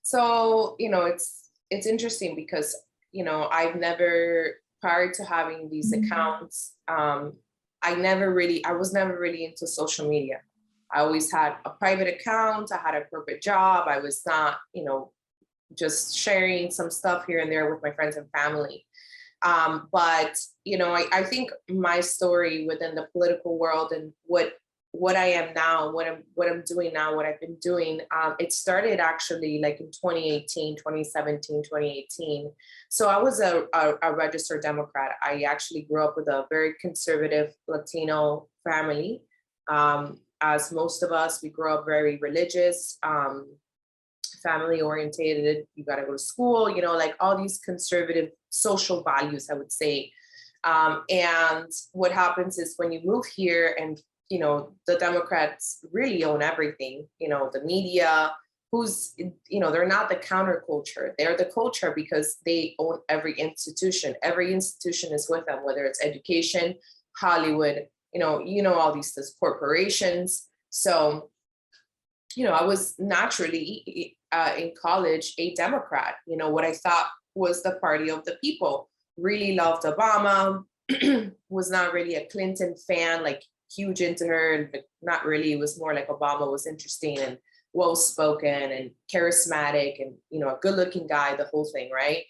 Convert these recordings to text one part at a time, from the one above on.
So, it's interesting because, I've never, prior to having these accounts, I was never really into social media. I always had a private account. I had a corporate job. I was not, just sharing some stuff here and there with my friends and family. But, I think my story within the political world and what I am now, what I'm doing now, what I've been doing, it started actually like in 2017, 2018. So I was a registered Democrat. I actually grew up with a very conservative Latino family. As most of us, we grew up very religious, family oriented. You got to go to school, like all these conservative social values, I would say. And what happens is when you move here and the Democrats really own everything, the media, they're not the counterculture. They're the culture because they own every institution. Every institution is with them, whether it's education, Hollywood, all these corporations. So, I was naturally in college a Democrat, what I thought was the party of the people. Really loved Obama, was not really a Clinton fan, like huge into her, but not really. It was more like Obama was interesting and well-spoken and charismatic and, a good-looking guy, the whole thing, right?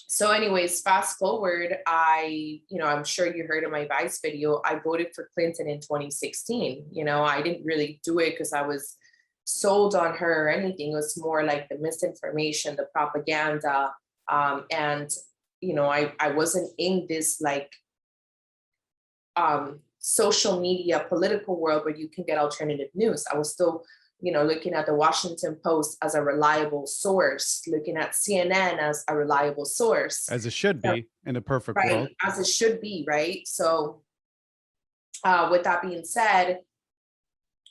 So anyways, fast forward, I'm sure you heard in my Vice video, I voted for Clinton in 2016. I didn't really do it because I was sold on her or anything. It was more like the misinformation, the propaganda. And, I wasn't in this like social media political world where you can get alternative news. I was still, looking at the Washington Post as a reliable source, looking at CNN as a reliable source. As it should be in a perfect world. As it should be, right? So with that being said,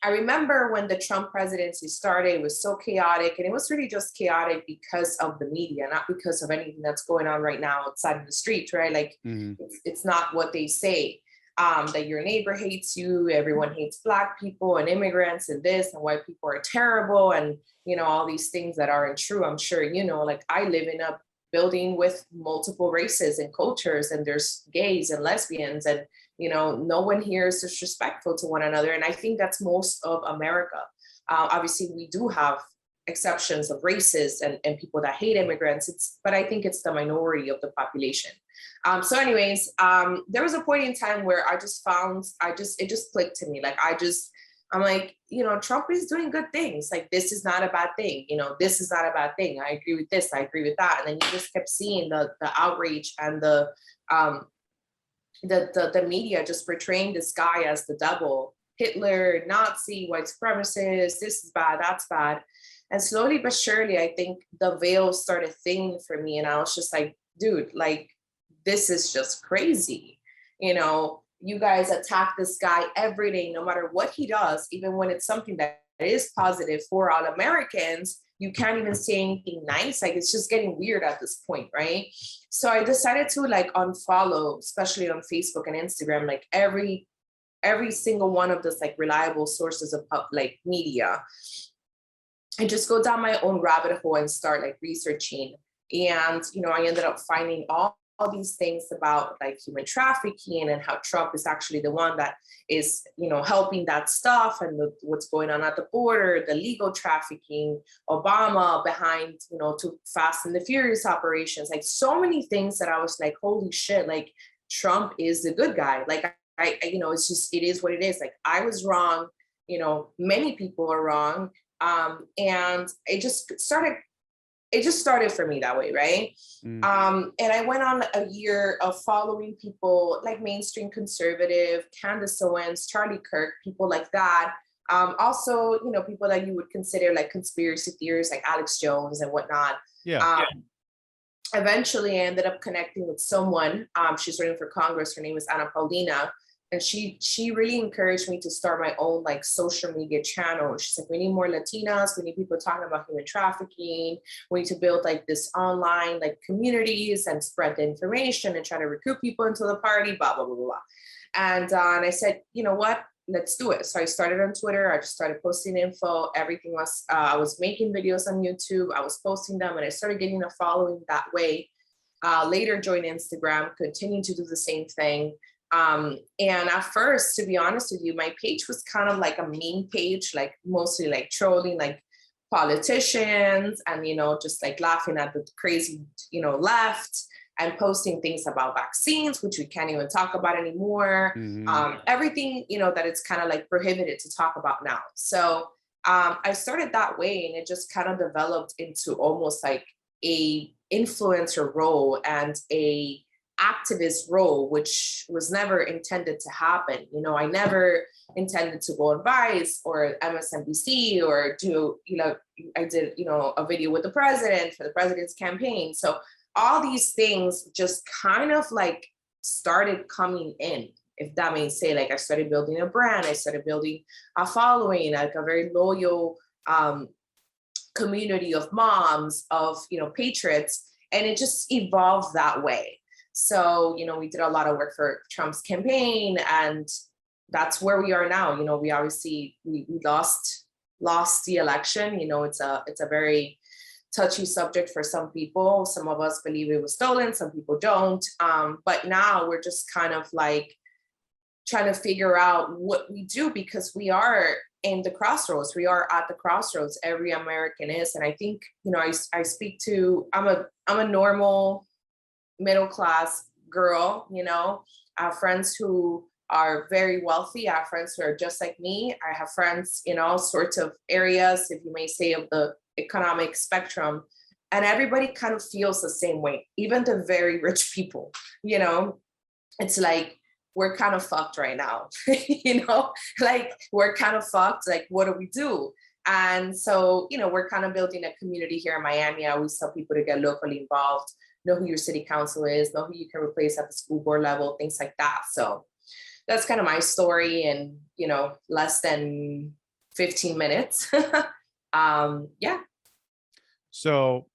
I remember when the Trump presidency started, it was so chaotic, and it was really just chaotic because of the media, not because of anything that's going on right now outside of the streets, right? Like it's not what they say. That your neighbor hates you, everyone hates Black people and immigrants and this, and white people are terrible, and all these things that aren't true. I'm sure like I live in a building with multiple races and cultures, and there's gays and lesbians, and no one here is disrespectful to one another. And I think that's most of America. Obviously, we do have exceptions of racists and people that hate immigrants, but I think it's the minority of the population. So anyways, there was a point in time where it just clicked to me. Like, I'm like, Trump is doing good things. Like, this is not a bad thing. This is not a bad thing. I agree with this. I agree with that. And then you just kept seeing the outrage and the media just portraying this guy as the devil, Hitler, Nazi, white supremacist. This is bad. That's bad. And slowly but surely, I think the veil started thinning for me. And I was just like, dude, like, this is just crazy. You guys attack this guy every day, no matter what he does, even when it's something that is positive for all Americans. You can't even say anything nice. Like, it's just getting weird at this point, right? So I decided to like unfollow, especially on Facebook and Instagram, like every single one of those like reliable sources of like media, and just go down my own rabbit hole and start like researching. And, I ended up finding all these things about like human trafficking and how Trump is actually the one that is, helping that stuff, and what's going on at the border, the legal trafficking, Obama behind, to Fast and the Furious operations, like so many things that I was like, holy shit, like Trump is the good guy. Like, it's just, it is what it is. Like, I was wrong, many people are wrong. And it just started for me that way, right? And I went on a year of following people like mainstream conservative, Candace Owens, Charlie Kirk, people like that. Also, people that you would consider like conspiracy theorists like Alex Jones and whatnot. Eventually, I ended up connecting with someone. She's running for Congress. Her name is Ana Paulina. And she really encouraged me to start my own like social media channel. She's like, we need more Latinas. We need people talking about human trafficking. We need to build like this online like communities and spread the information and try to recruit people into the party, blah, blah, blah, blah. And I said, you know what? let's do it. So I started on Twitter. I just started posting info. Everything was, I was making videos on YouTube. I was posting them, and I started getting a following that way. Later joined Instagram, continued to do the same thing. And at first, to be honest with you, my page was kind of like a meme page, like mostly like trolling, like politicians and, just like laughing at the crazy, left, and posting things about vaccines, which we can't even talk about anymore. Everything, that it's kind of like prohibited to talk about now. So I started that way, and it just kind of developed into almost like a influencer role and a activist role, which was never intended to happen. I never intended to go on Vice or MSNBC or do, I did, a video with the president for the president's campaign. So all these things just kind of like started coming in, if that means say, like I started building a brand, I started building a following, like a very loyal community of moms, of, patriots, and it just evolved that way. So, we did a lot of work for Trump's campaign, and that's where we are now. We obviously, we lost the election. It's a very touchy subject for some people. Some of us believe it was stolen, some people don't. But now we're just kind of like trying to figure out what we do, because we are in the crossroads. We are at the crossroads. Every American is. And I think, I speak to, I'm a normal middle-class girl, I have friends who are very wealthy. I have friends who are just like me. I have friends in all sorts of areas, if you may say, of the economic spectrum, and everybody kind of feels the same way, even the very rich people. It's like we're kind of fucked right now. Like we're kind of fucked. Like, what do we do? And so, we're kind of building a community here in Miami. I always tell people to get locally involved, know who your city council is, know who you can replace at the school board level, things like that. So that's kind of my story in, less than 15 minutes. Yeah. So,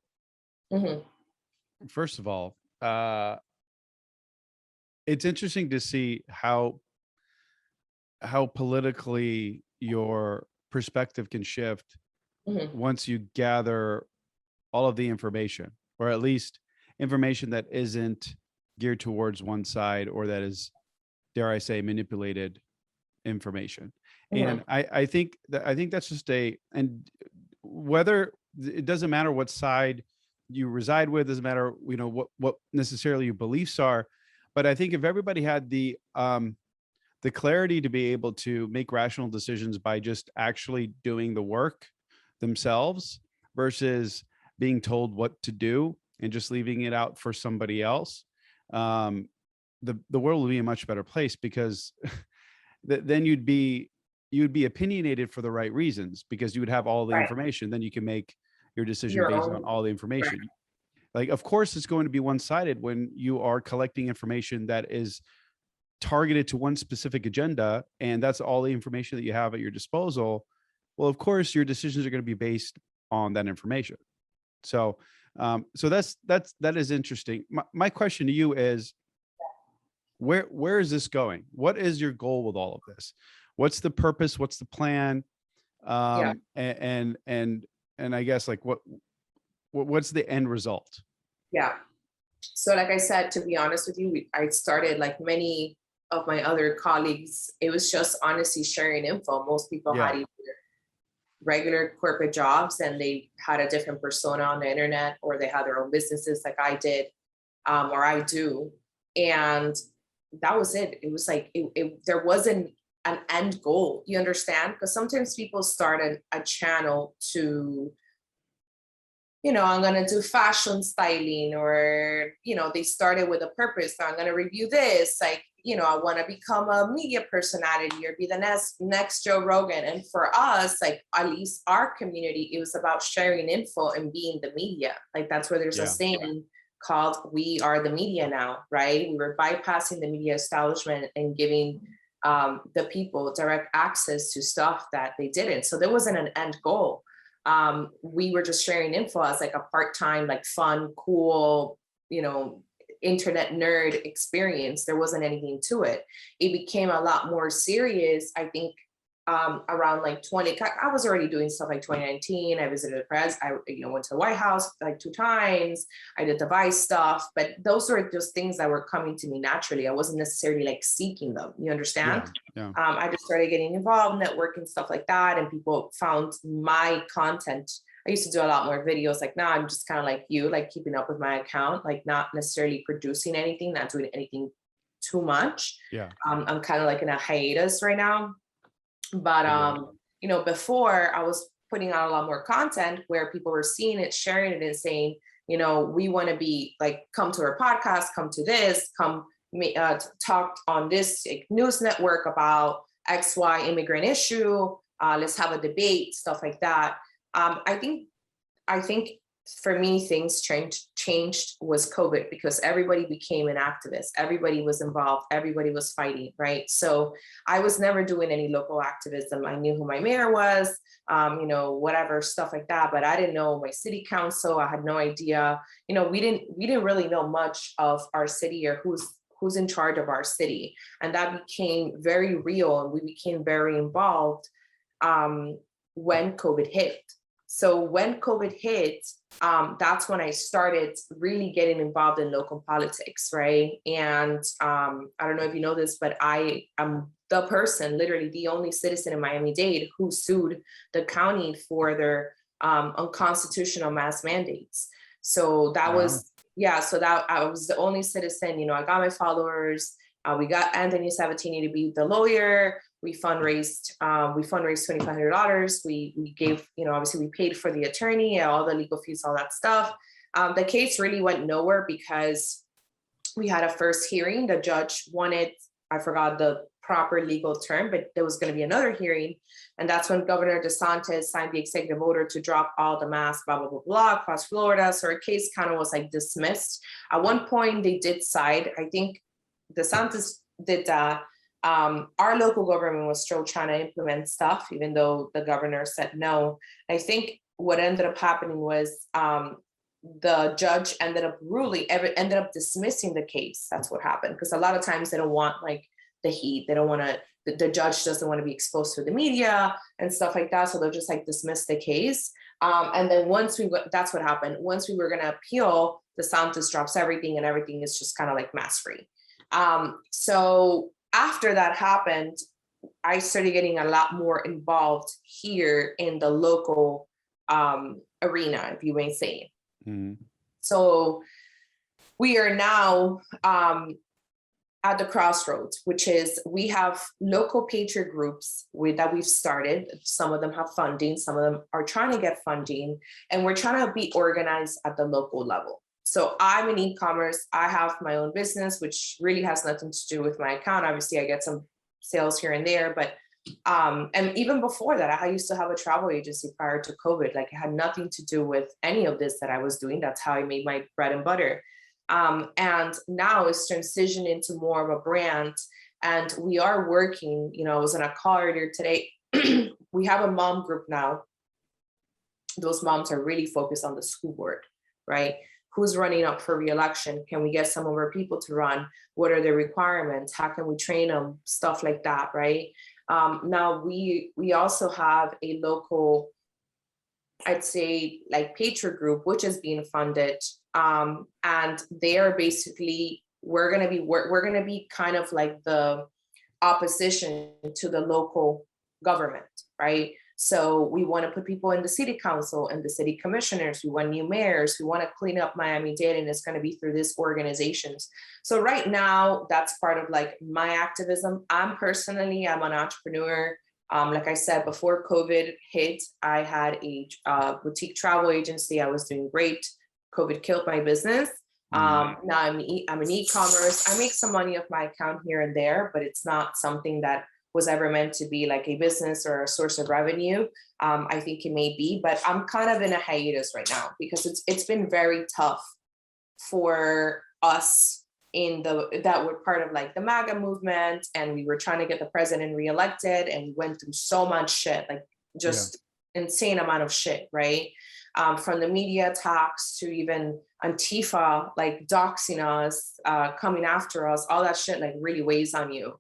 first of all, it's interesting to see how politically your perspective can shift once you gather all of the information, or at least information that isn't geared towards one side, or that is, dare I say, manipulated information. And I think that's just and whether it doesn't matter what side you reside with, doesn't matter, what necessarily your beliefs are. But I think if everybody had the clarity to be able to make rational decisions by just actually doing the work themselves versus being told what to do and just leaving it out for somebody else, the world will be a much better place, because then you'd be opinionated for the right reasons, because you would have all the information. Then you can make your decision based on all the information. Like, of course, it's going to be one-sided when you are collecting information that is targeted to one specific agenda, and that's all the information that you have at your disposal. Well, of course, your decisions are going to be based on that information. So, that is interesting. My question to you is, where is this going? What is your goal with all of this? What's the purpose? What's the plan? And I guess, like, what's the end result? Yeah. So like I said, to be honest with you, I started, like many of my other colleagues, it was just honestly sharing info. Most people had either regular corporate jobs, and they had a different persona on the internet, or they had their own businesses like I did, or I do. And that was it. It was like, there wasn't an end goal. You understand? Because sometimes people start a channel to, I'm going to do fashion styling, or, they started with a purpose. So I'm going to review this, like, I want to become a media personality or be the next Joe Rogan. And for us, like, at least our community, it was about sharing info and being the media. Like, that's where there's a saying called "We are the media now," right? We were bypassing the media establishment and giving the people direct access to stuff that they didn't. So there wasn't an end goal. We were just sharing info as like a part-time, like fun, cool, internet nerd experience. There wasn't anything to it. It became a lot more serious, I think, around like I was already doing stuff like 2019. I visited the press. I went to the White House like 2 times. I did the Vice stuff, but those were just things that were coming to me naturally. I wasn't necessarily like seeking them. You understand? Yeah. I just started getting involved, networking, stuff like that, and people found my content. I used to do a lot more videos. Like now, I'm just kind of like you, like keeping up with my account, like not necessarily producing anything, not doing anything too much. Yeah. I'm kind of like in a hiatus right now. But, before I was putting out a lot more content where people were seeing it, sharing it, and saying, we want to be like, come to our podcast, come to this, come talk on this news network about XY immigrant issue. Let's have a debate, stuff like that. I think for me, things changed was COVID, because everybody became an activist. Everybody was involved. Everybody was fighting, right? So I was never doing any local activism. I knew who my mayor was, whatever, stuff like that. But I didn't know my city council. I had no idea. We didn't really know much of our city or who's in charge of our city. And that became very real, and we became very involved when COVID hit. So when COVID hit, that's when I started really getting involved in local politics, right? And I don't know if you know this, but I am the person, literally the only citizen in Miami-Dade who sued the county for their unconstitutional mask mandates. So that was, so that I was the only citizen. I got my followers. We got Anthony Sabatini to be the lawyer. We fundraised $2,500. We gave, obviously we paid for the attorney, all the legal fees, all that stuff. The case really went nowhere because we had a first hearing. The judge wanted, I forgot the proper legal term, but there was going to be another hearing. And that's when Governor DeSantis signed the executive order to drop all the masks, blah, blah, blah, blah, across Florida. So our case kind of was like dismissed. At one point they did side. I think DeSantis did that. Our local government was still trying to implement stuff, even though the governor said no. I think what ended up happening was the judge ended up dismissing the case. That's what happened. Because a lot of times they don't want like the heat. They don't want to, the judge doesn't want to be exposed to the media and stuff like that. So they'll just like dismiss the case. And then that's what happened. Once we were going to appeal, DeSantis drops everything and everything is just kind of like mask free. So after that happened, I started getting a lot more involved here in the local arena, if you may say. Mm-hmm. So we are now at the crossroads, which is we have local patriot groups that we've started. Some of them have funding, some of them are trying to get funding, and we're trying to be organized at the local level. So I'm in e-commerce. I have my own business, which really has nothing to do with my account. Obviously, I get some sales here and there, but and even before that, I used to have a travel agency prior to COVID. Like it had nothing to do with any of this that I was doing. That's how I made my bread and butter. And now it's transitioned into more of a brand. And we are working, I was on a call earlier today. We have a mom group now. Those moms are really focused on the school board, right? Who's running up for re-election? Can we get some of our people to run? What are the requirements? How can we train them? Stuff like that, right? Now we also have a local, I'd say like patriot group, which is being funded. And they are basically, we're gonna be kind of like the opposition to the local government, right? So we want to put people in the city council and the city commissioners. We want new mayors. We want to clean up Miami-Dade, and it's going to be through these organizations. So right now, that's part of like my activism. I'm an entrepreneur. Like I said, before COVID hit, I had a boutique travel agency. I was doing great. COVID killed my business. Now I'm in e-commerce. I make some money off my account here and there, but it's not something that was ever meant to be like a business or a source of revenue. I think it may be, but I'm kind of in a hiatus right now because it's been very tough for us that we're part of like the MAGA movement, and we were trying to get the president reelected, and we went through so much shit, like just insane amount of shit, right? from the media attacks to even Antifa, like doxing us, coming after us, all that shit like really weighs on you.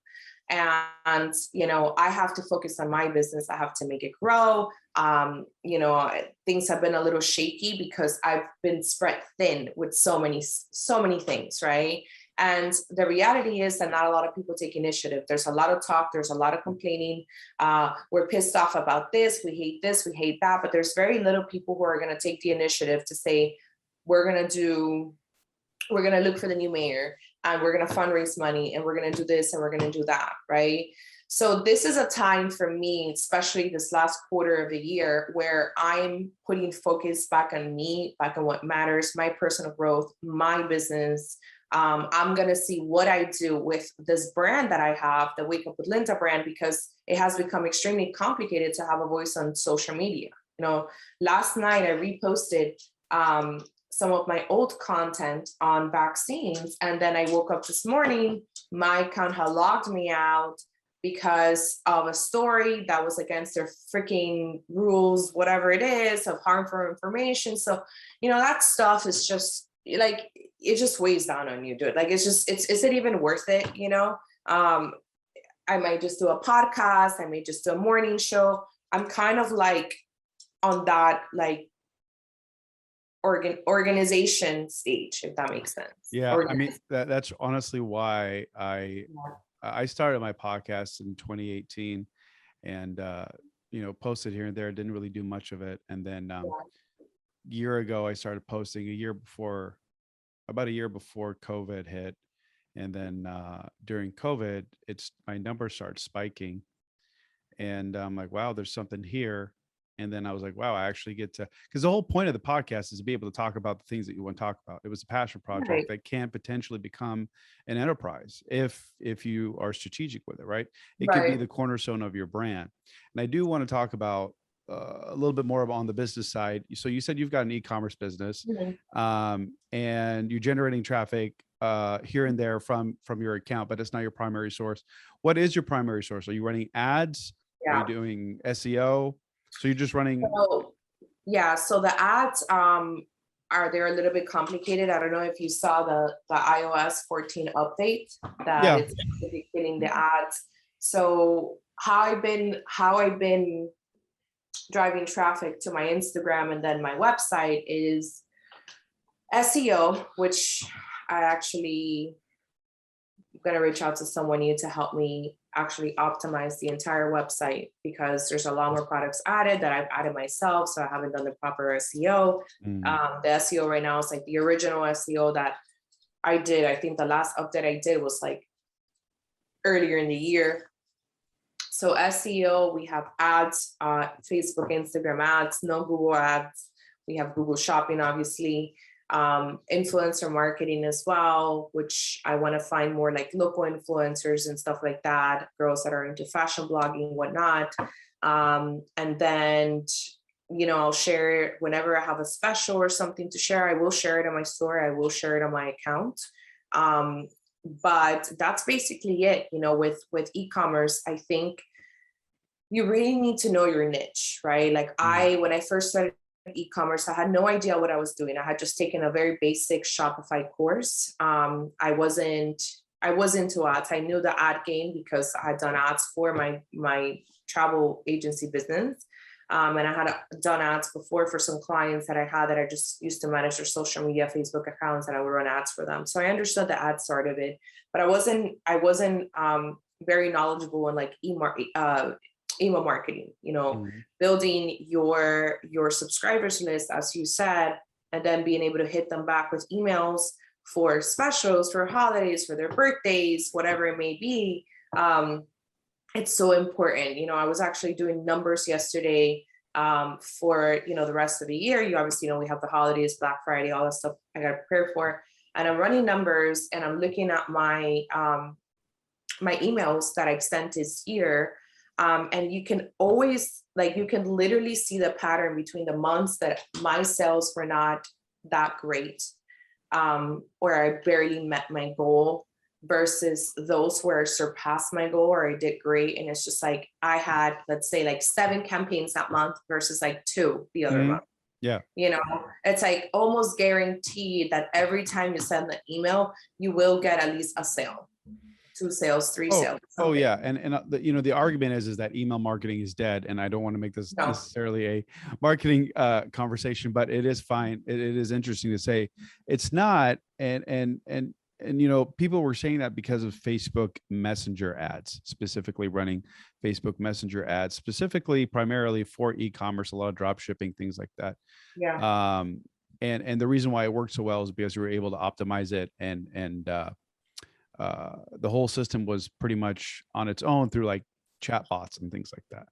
And, you know, I have to focus on my business. I have to make it grow. You know, things have been a little shaky because I've been spread thin with so many things, right? And the reality is that not a lot of people take initiative. There's a lot of talk, there's a lot of complaining. We're pissed off about this, we hate that, but there's very little people who are gonna take the initiative to say, we're gonna look for the new mayor, and we're gonna fundraise money, and we're gonna do this, and we're gonna do that, right? So this is a time for me, especially this last quarter of the year, where I'm putting focus back on me, back on what matters, my personal growth, my business. I'm gonna see what I do with this brand that I have, the Wake Up with Linda brand, because it has become extremely complicated to have a voice on social media. You know, last night I reposted some of my old content on vaccines, and then I woke up this morning, my account had logged me out because of a story that was against their freaking rules, whatever it is, of harmful information. So, you know, that stuff is just like, it just weighs down on you, dude. Like, it's just, is it even worth it? You know, I might just do a podcast. I may just do a morning show. I'm kind of like on that, like, organization stage, if that makes sense. Yeah, I mean, that's honestly why I started my podcast in 2018, and you know, posted here and there, didn't really do much of it. And then year ago I started posting about a year before COVID hit. And then during COVID, my numbers started spiking, and I'm like, wow, there's something here. And then I was like, wow, I actually get to, because the whole point of the podcast is to be able to talk about the things that you want to talk about. It was a passion project that can potentially become an enterprise if you are strategic with it, right? It could be the cornerstone of your brand. And I do want to talk about a little bit more on the business side. So you said you've got an e-commerce business, and you're generating traffic here and there from your account, but it's not your primary source. What is your primary source? Are you running ads? Are you doing SEO? So you're just running. So the ads they're a little bit complicated. I don't know if you saw the iOS 14 update that it's getting the ads. So how I've been driving traffic to my Instagram and then my website is SEO, which I'm gonna reach out to someone new to help me actually optimize the entire website, because there's a lot more products added that I've added myself, so I haven't done the proper SEO. The SEO right now is like the original SEO that I did. I think the last update I did was like earlier in the year. So SEO, we have ads, Facebook, Instagram ads, no Google ads. We have Google Shopping, obviously. Influencer marketing as well, which I want to find more like local influencers and stuff like that, girls that are into fashion blogging, whatnot. And then, you know, I'll share it whenever I have a special or something to share. I will share it on my story. I will share it on my account. But that's basically it. You know, with e-commerce, I think you really need to know your niche, right? Like when I first started e-commerce, I had no idea what I was doing. I had just taken a very basic Shopify course. I wasn't into ads. I knew the ad game because I had done ads for my travel agency business. And I had done ads before for some clients that I had that I just used to manage their social media, Facebook accounts, and I would run ads for them. So I understood the ad side of it, but I wasn't very knowledgeable in like email marketing, you know, building your subscribers list, as you said, and then being able to hit them back with emails for specials, for holidays, for their birthdays, whatever it may be. It's so important. You know, I was actually doing numbers yesterday for, you know, the rest of the year. You obviously know we have the holidays, Black Friday, all that stuff I got to prepare for. And I'm running numbers and I'm looking at my emails that I've sent this year. And you can always, you can literally see the pattern between the months that my sales were not that great, or I barely met my goal, versus those where I surpassed my goal or I did great. And it's just like, I had, let's say 7 campaigns that month versus 2 the other month. Yeah. You know, it's like almost guaranteed that every time you send the email, you will get at least a sale, 2 sales, 3 sales. Oh Something. yeah. And the argument is that email marketing is dead. And I don't want to make this No. necessarily a marketing conversation, but it is fine. It is interesting to say it's not. And people were saying that because of Facebook Messenger ads, specifically running Facebook Messenger ads, specifically primarily for e-commerce, a lot of drop shipping, things like that. Yeah. And the reason why it worked so well is because we were able to optimize it, and the whole system was pretty much on its own through like chat bots and things like that,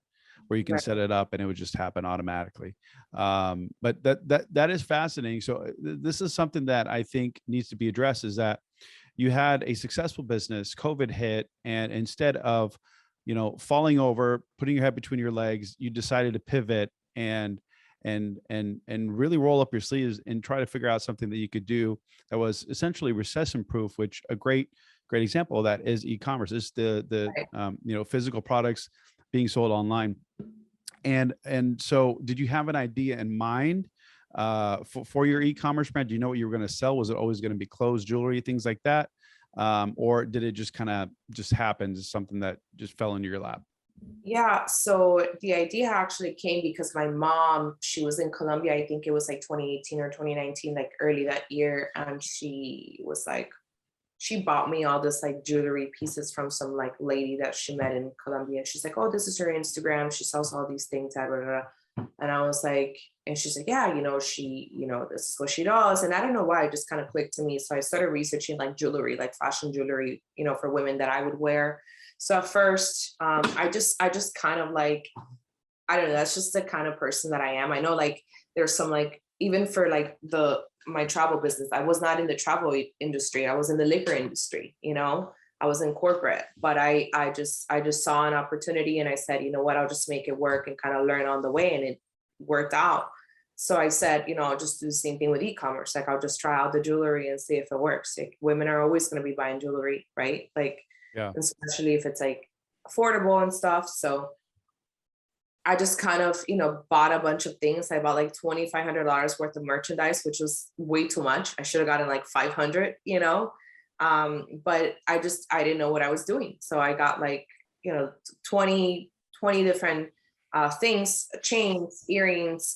where you can set it up and it would just happen automatically. But that is fascinating. So this is something that I think needs to be addressed, is that you had a successful business, COVID hit, and instead of, falling over, putting your head between your legs, you decided to pivot and really roll up your sleeves and try to figure out something that you could do that was essentially recession proof, which a great example of that is e-commerce. It's the physical products being sold online. And so did you have an idea in mind for your e-commerce brand? Do you know what you were going to sell? Was it always going to be clothes, jewelry, things like that? Or did it just kind of just happen, something that just fell into your lap? Yeah, so the idea actually came because my mom, she was in Colombia, I think it was like 2018 or 2019, like early that year. And she was like, she bought me all this like jewelry pieces from some like lady that she met in Colombia. And she's like, oh, this is her Instagram. She sells all these things. Blah, blah, blah. And I was like, and she's like, yeah, she, this is what she does. And I don't know why, it just kind of clicked to me. So I started researching like jewelry, like fashion jewelry, for women that I would wear. So at first, I just kind of like, I don't know, that's just the kind of person that I am. I know like there's some like, even for like my travel business, I was not in the travel industry. I was in the liquor industry, I was in corporate, but I just saw an opportunity and I said, you know what, I'll just make it work and kind of learn on the way. And it worked out. So I said, I'll just do the same thing with e-commerce. Like I'll just try out the jewelry and see if it works. Like women are always going to be buying jewelry, right? Like, yeah. Especially if it's like affordable and stuff. So I just kind of, bought a bunch of things. I bought like $2,500 worth of merchandise, which was way too much. I should have gotten like 500, but I didn't know what I was doing. So I got like, 20 different things, chains, earrings,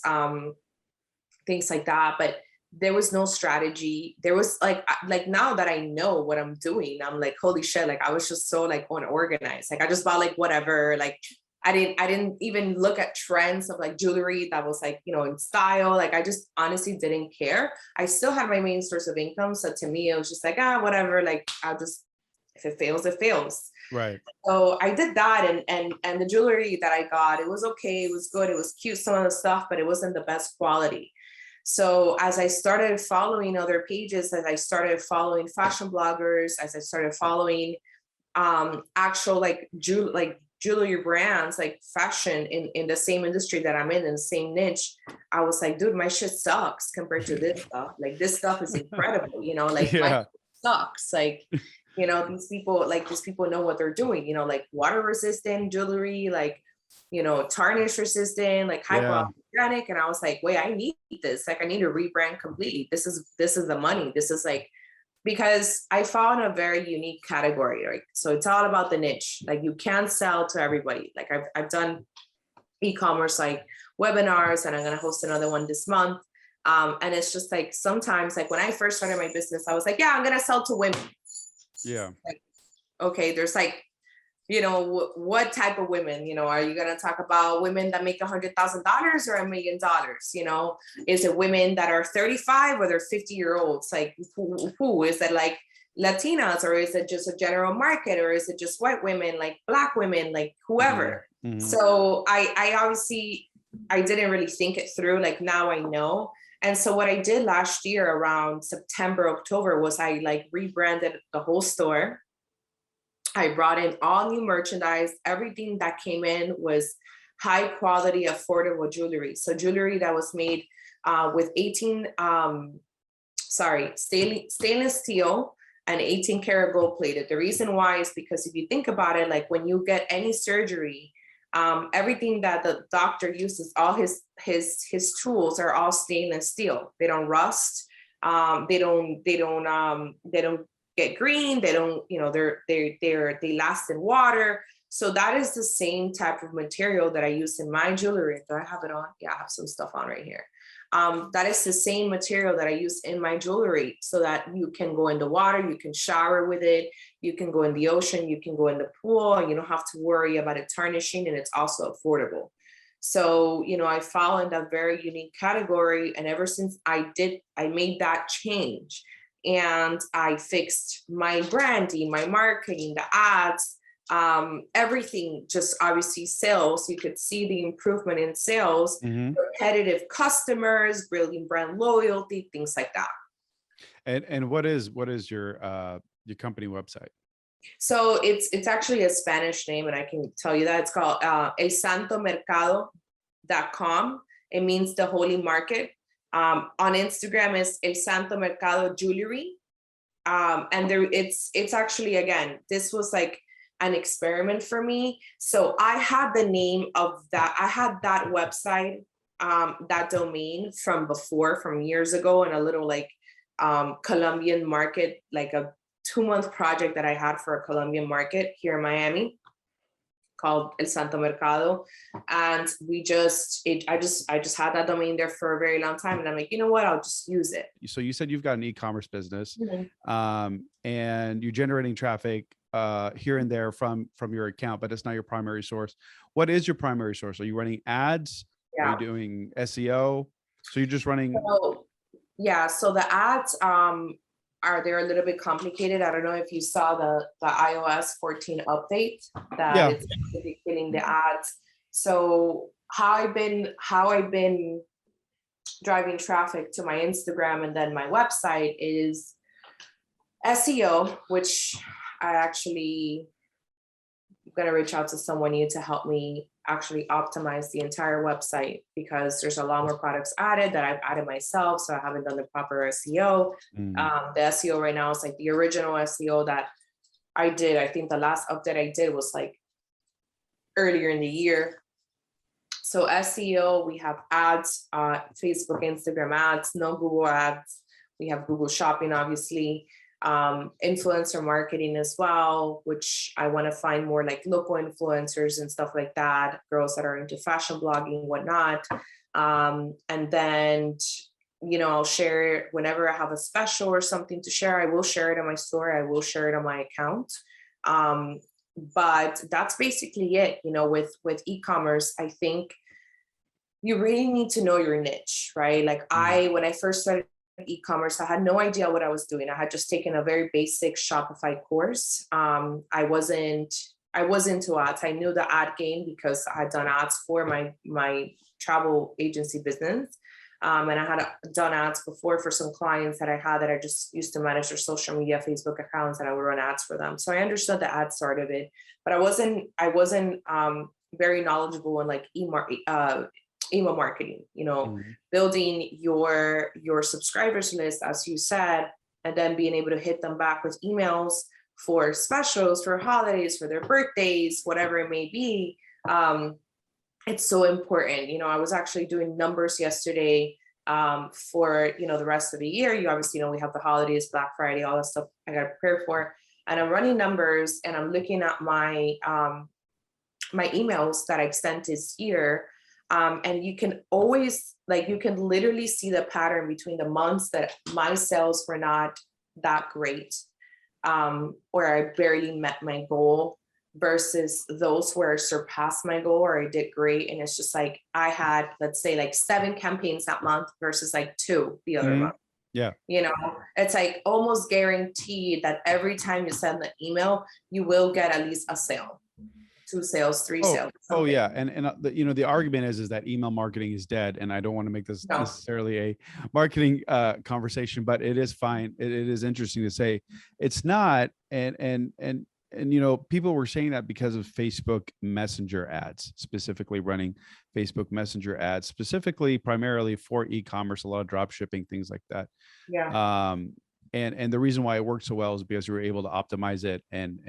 things like that. But there was no strategy. There was like now that I know what I'm doing, I'm like, holy shit. Like I was just so like unorganized. Like I just bought like whatever, like I didn't even look at trends of like jewelry that was like, in style. Like I just honestly didn't care. I still had my main source of income. So to me, it was just like, whatever, like I'll just, if it fails, it fails. Right. So I did that. And the jewelry that I got, it was okay. It was good. It was cute, some of the stuff, but it wasn't the best quality. So as I started following other pages, as I started following fashion bloggers, as I started following actual like jewelry brands, like fashion in the same industry that I'm in the same niche, I was like, dude, my shit sucks compared to this stuff. Like this stuff is incredible, like my shit sucks. Like, these people know what they're doing, like water resistant jewelry, like, tarnish resistant, like hypoallergenic. And I was like, wait, I need this. Like, I need to rebrand completely. This is the money. This is like, because I found a very unique category, right? So it's all about the niche. Like you can't sell to everybody. Like I've done e-commerce, like webinars, and I'm going to host another one this month. And it's just like, sometimes like when I first started my business, I was like, yeah, I'm going to sell to women. Yeah. Like, okay. There's like, what type of women, are you going to talk about women that make $100,000 or $1 million? Is it women that are 35 or they're 50-year-olds? Like who is it, like Latinas, or is it just a general market, or is it just white women, like Black women, like whoever? Mm-hmm. So I obviously, I didn't really think it through. Like now I know. And so what I did last year around September, October was I like rebranded the whole store. I brought in all new merchandise. Everything that came in was high quality, affordable jewelry. So jewelry that was made with stainless steel and 18 karat gold plated. The reason why is because if you think about it, like when you get any surgery, Everything that the doctor uses, all his tools are all stainless steel. They don't rust. They don't get green. They don't, they last in water. So that is the same type of material that I use in my jewelry. Do I have it on? Yeah, I have some stuff on right here. That is the same material that I use in my jewelry, so that you can go in the water, you can shower with it, you can go in the ocean, you can go in the pool, and you don't have to worry about it tarnishing, and it's also affordable. So, I fall in that very unique category. And ever since I made that change, and I fixed my branding, my marketing, the ads, everything, just obviously sales. You could see the improvement in sales, repetitive customers, building brand loyalty, things like that. And what is your company website? So it's actually a Spanish name, and I can tell you that it's called 𝙗𝙗𝙗𝙗𝙗𝙗𝙗𝙗𝙗. It means the holy market. On Instagram is 𝙗𝙗𝙗𝙗𝙗𝙗𝙗. And it's actually, again, this was like an experiment for me. So I had the name of that. I had that website, that domain from before, from years ago, in a little like Colombian market, like a 2-month project that I had for a Colombian market here in Miami called El Santo Mercado. And I just had that domain there for a very long time. And I'm like, you know what, I'll just use it. So you said you've got an e-commerce business, and you're generating traffic here and there from your account, but it's not your primary source. What is your primary source? Are you running ads? Yeah. Are you doing SEO? So you're just running. So the ads they're a little bit complicated. I don't know if you saw the iOS 14 update that it's getting the ads. So how I've been driving traffic to my Instagram and then my website is SEO, which I'm gonna reach out to someone new to help me actually optimize the entire website, because there's a lot more products added that I've added myself. So I haven't done the proper SEO. The SEO right now is like the original SEO that I did. I think the last update I did was like earlier in the year. So SEO, we have ads, Facebook, Instagram ads, no Google ads. We have Google Shopping, obviously. Influencer marketing as well, which I want to find more like local influencers and stuff like that, girls that are into fashion blogging, whatnot. And then, I'll share it whenever I have a special or something to share. I will share it on my story. I will share it on my account. But that's basically it. With e-commerce, I think you really need to know your niche, right? Like when I first started e-commerce, I had no idea what I was doing. I had just taken a very basic Shopify course. I wasn't into ads. I knew the ad game because I had done ads for my travel agency business. And I had done ads before for some clients that I had that I just used to manage their social media, Facebook accounts, and I would run ads for them. So I understood the ad side of it, but I wasn't very knowledgeable in like email marketing, building your subscribers list, as you said, and then being able to hit them back with emails for specials, for holidays, for their birthdays, whatever it may be. It's so important. I was actually doing numbers yesterday for, the rest of the year. You obviously know we have the holidays, Black Friday, all that stuff I got to prepare for. And I'm running numbers and I'm looking at my emails that I've sent this year. And you can always, you can literally see the pattern between the months that my sales were not that great, or I barely met my goal, versus those where I surpassed my goal or I did great. And it's just like, I had, let's say 7 campaigns that month versus 2 the other month. Yeah. It's like almost guaranteed that every time you send the email, you will get at least a sale. 2 sales, 3 sales. Oh yeah. And the argument is that email marketing is dead. And I don't want to make this necessarily a marketing conversation, but it is fine. It is interesting to say it's not. And people were saying that because of Facebook Messenger ads, specifically running Facebook Messenger ads, specifically primarily for e-commerce, a lot of drop shipping, things like that. Yeah. And the reason why it worked so well is because we were able to optimize it and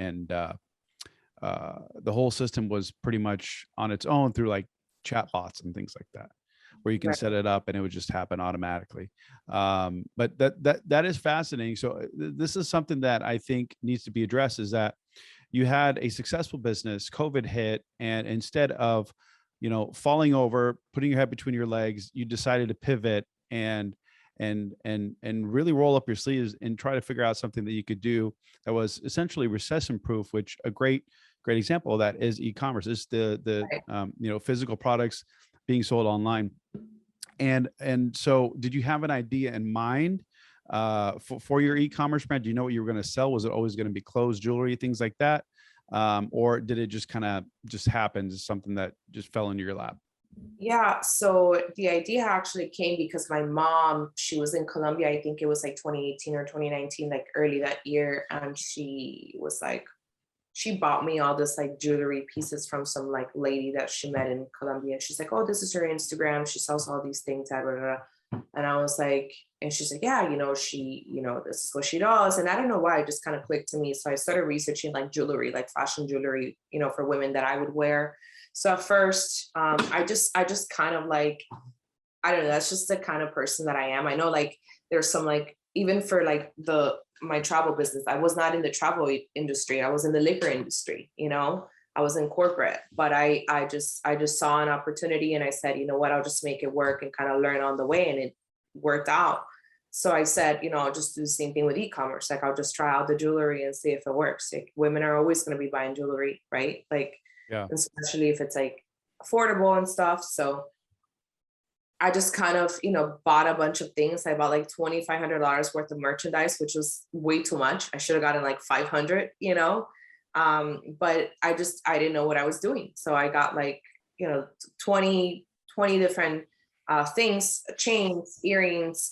the whole system was pretty much on its own through like chat bots and things like that, where you can Right. set it up and it would just happen automatically. But that is fascinating. So this is something that I think needs to be addressed, is that you had a successful business, COVID hit, and instead of, falling over, putting your head between your legs, you decided to pivot and really roll up your sleeves and try to figure out something that you could do that was essentially recession proof, which a great example of that is e-commerce. Is the Right. physical products being sold online. And so did you have an idea in mind for your e-commerce brand? Do you know what you were going to sell? Was it always going to be clothes, jewelry, things like that? Or did it just kind of just happen, something that just fell into your lap? Yeah, so the idea actually came because my mom, she was in Colombia, I think it was like 2018 or 2019, like early that year. And she was like, she bought me all this like jewelry pieces from some like lady that she met in Colombia. And she's like, oh, this is her Instagram. She sells all these things. Blah, blah, blah. And I was like, and she's like, yeah, this is what she does. And I don't know why, it just kind of clicked to me. So I started researching like jewelry, like fashion jewelry, for women that I would wear. So at first, I just kind of like, I don't know, that's just the kind of person that I am. I know like there's some like, even for like my travel business, I was not in the travel industry. I was in the liquor industry, I was in corporate, but I just saw an opportunity and I said, you know what, I'll just make it work and kind of learn on the way. And it worked out. So I said, I'll just do the same thing with e-commerce. Like I'll just try out the jewelry and see if it works. Like women are always going to be buying jewelry, right? Like, Yeah. especially if it's like affordable and stuff. So I just kind of, bought a bunch of things. I bought like $2,500 worth of merchandise, which was way too much. I should have gotten like 500, but I didn't know what I was doing. So I got like, 20 different things, chains, earrings,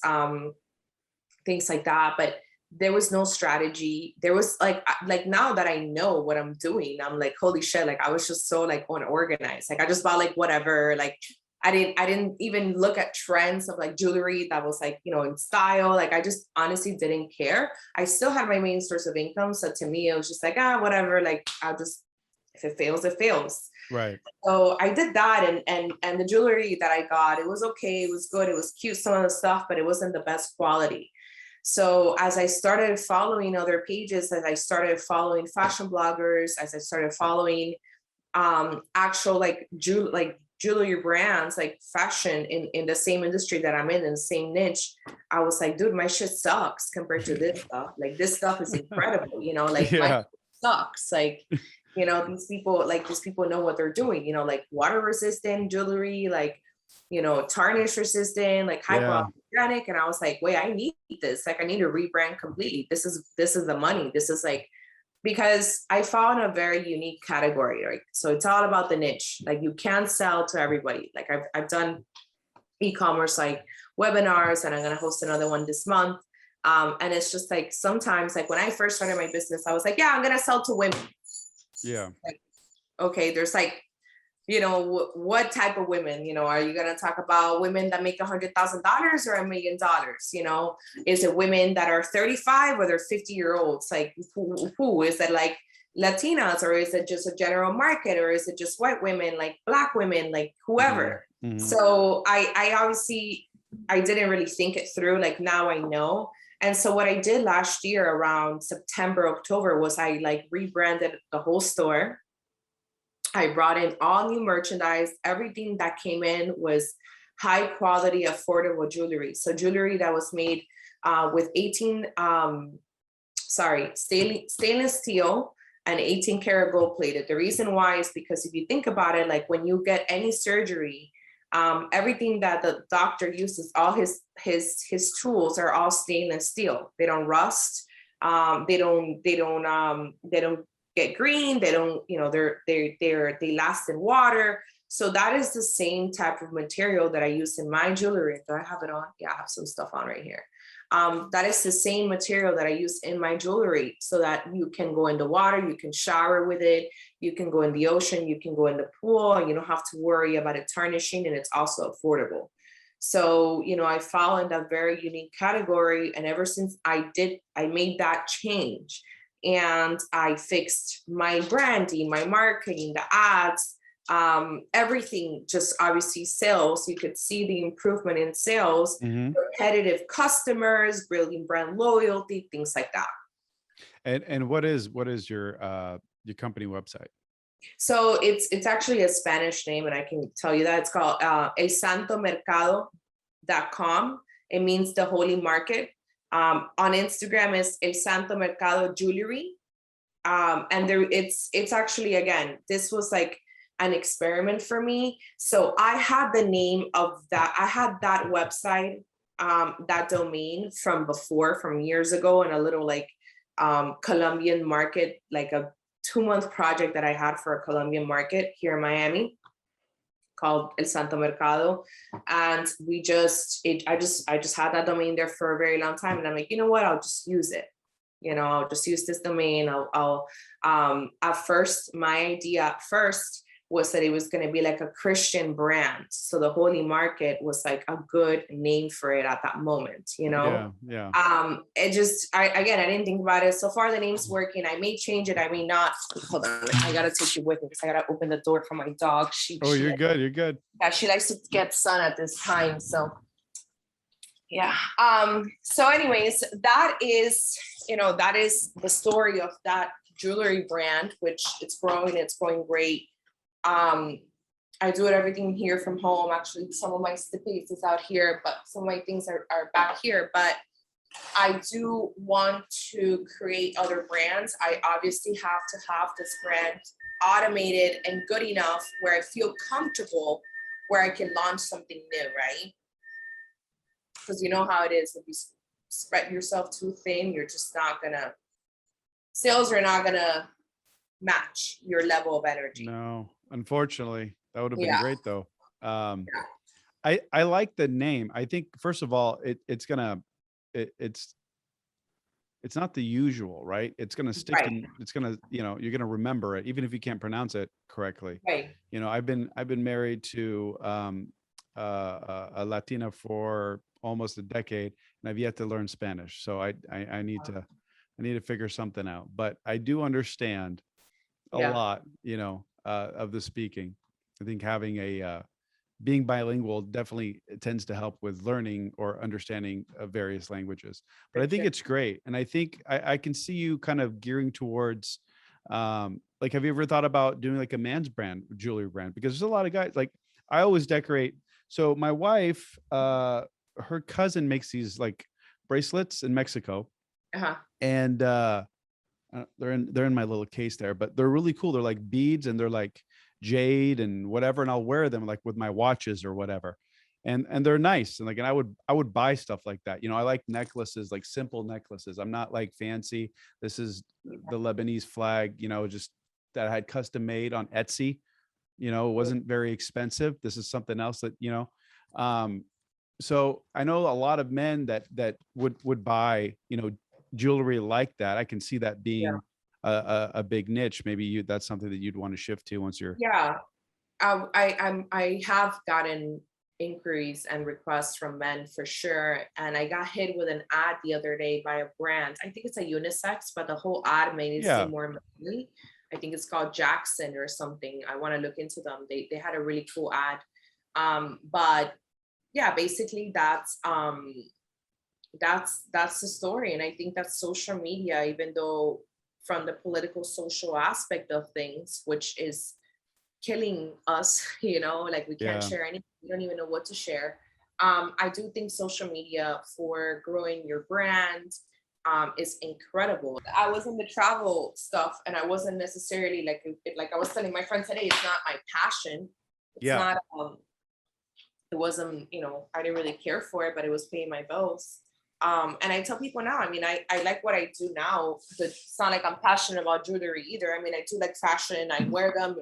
things like that. But there was no strategy. There was like now that I know what I'm doing, I'm like, holy shit. Like I was just so like unorganized. Like I just bought like whatever, like I didn't even look at trends of like jewelry that was like, in style. Like I just honestly didn't care. I still had my main source of income. So to me, it was just like, whatever, like if it fails, it fails. Right. So I did that, and the jewelry that I got, it was okay, it was good, it was cute, some of the stuff, but it wasn't the best quality. So as I started following other pages, as I started following fashion bloggers, as I started following actual like jewelry brands, like fashion in the same industry that I'm in the same niche, I was like, dude, my shit sucks compared to this stuff. Like this stuff is incredible, like Yeah. my shit sucks. Like, these people know what they're doing, like water resistant jewelry, like, tarnish resistant, like hypoallergenic. And I was like, wait, I need this. Like, I need to rebrand completely. This is the money. This is like, because I found a very unique category, right? So it's all about the niche. Like you can't sell to everybody. Like I've done e-commerce, like webinars, and I'm going to host another one this month. And it's just like, sometimes like when I first started my business, I was like, yeah, I'm going to sell to women. Yeah. Like, okay, there's like, what type of women, are you going to talk about women that make $100,000 or $1 million? Is it women that are 35 or they're 50-year-olds? Like who is it, like Latinas, or is it just a general market, or is it just white women, like Black women, like whoever? Mm-hmm. So I obviously, I didn't really think it through. Like now I know. And so what I did last year around September, October was I like rebranded the whole store. I brought in all new merchandise. Everything that came in was high quality, affordable jewelry. So jewelry that was made with stainless steel and 18 karat gold plated. The reason why is because if you think about it, like when you get any surgery, everything that the doctor uses, all his tools are all stainless steel. They don't rust. They don't get green. They don't, they last in water. So that is the same type of material that I use in my jewelry. Do I have it on? Yeah, I have some stuff on right here. That is the same material that I use in my jewelry, so that you can go in the water, you can shower with it, you can go in the ocean, you can go in the pool, and you don't have to worry about it tarnishing, and it's also affordable. So, I fall in that very unique category. And ever since I made that change, and I fixed my branding, my marketing, the ads, everything, just obviously sales. You could see the improvement in sales, repetitive customers, building brand loyalty, things like that. And what is your company website? So it's actually a Spanish name, and I can tell you that it's called 𝙤𝙬𝙬𝙀𝙗.com. It means the holy market. On Instagram is 𝙤𝙬𝙬𝙀𝙗.𝙩𝙬𝙀. And there it's actually, again, this was like an experiment for me. So I had the name of that, I had that website, that domain from before, from years ago, in a little like Colombian market, like a 2-month project that I had for a Colombian market here in Miami called El Santo Mercado. And I just had that domain there for a very long time. And I'm like, you know what, I'll just use it. I'll just use this domain. At first, my idea at first was that it was going to be like a Christian brand. So the Holy Market was like a good name for it at that moment, Yeah. It just, I didn't think about it. So far the name's working. I may change it, I may not. Hold on, I gotta take you with me because I gotta open the door for my dog. You're good. Yeah, she likes to get sun at this time, so yeah. So anyways, that is the story of that jewelry brand, which it's growing great. I do everything here from home. Actually, some of my space is out here, but some of my things are back here. But I do want to create other brands. I obviously have to have this brand automated and good enough where I feel comfortable, where I can launch something new, right? Because you know how it is. If you spread yourself too thin, you're just not gonna, sales are not gonna match your level of energy. No, unfortunately, that would have been great though. I like the name. I think, first of all, it's not the usual, right? It's gonna stick in, it's gonna, you're gonna remember it, even if you can't pronounce it correctly. Right. I've been married to a Latina for almost a decade, and I've yet to learn Spanish. So I need to figure something out. But I do understand a lot, of the speaking. I think having being bilingual definitely tends to help with learning or understanding of various languages. But I think it's great. And I think I can see you kind of gearing towards, like, have you ever thought about doing like a man's brand, jewelry brand? Because there's a lot of guys, like, I always decorate. So my wife, her cousin makes these like bracelets in Mexico. And they're in my little case there, but they're really cool. They're like beads, and they're like jade and whatever, and I'll wear them like with my watches or whatever, and they're nice. And like, and I would buy stuff like that. I like necklaces, like simple necklaces. I'm not like fancy. This is the Lebanese flag, just that I had custom made on Etsy. It wasn't very expensive. This is something else that, so I know a lot of men that would buy, jewelry like that. I can see that being a big niche. Maybe that's something that you'd want to shift to once you're. I have gotten inquiries and requests from men for sure, and I got hit with an ad the other day by a brand. I think it's a unisex, but the whole ad made it seem more manly. I think it's called Jackson or something. I want to look into them. They had a really cool ad. But yeah, basically that's the story. And I think that social media, even though from the political social aspect of things, which is killing us, like we can't share anything, we don't even know what to share. I do think social media for growing your brand is incredible. I was in the travel stuff, and I wasn't necessarily like I was telling my friend today, it's not my passion. It's not, it wasn't, I didn't really care for it, but it was paying my bills. And I tell people now, I like what I do now, but it's not like I'm passionate about jewelry either. I do like fashion, I wear them,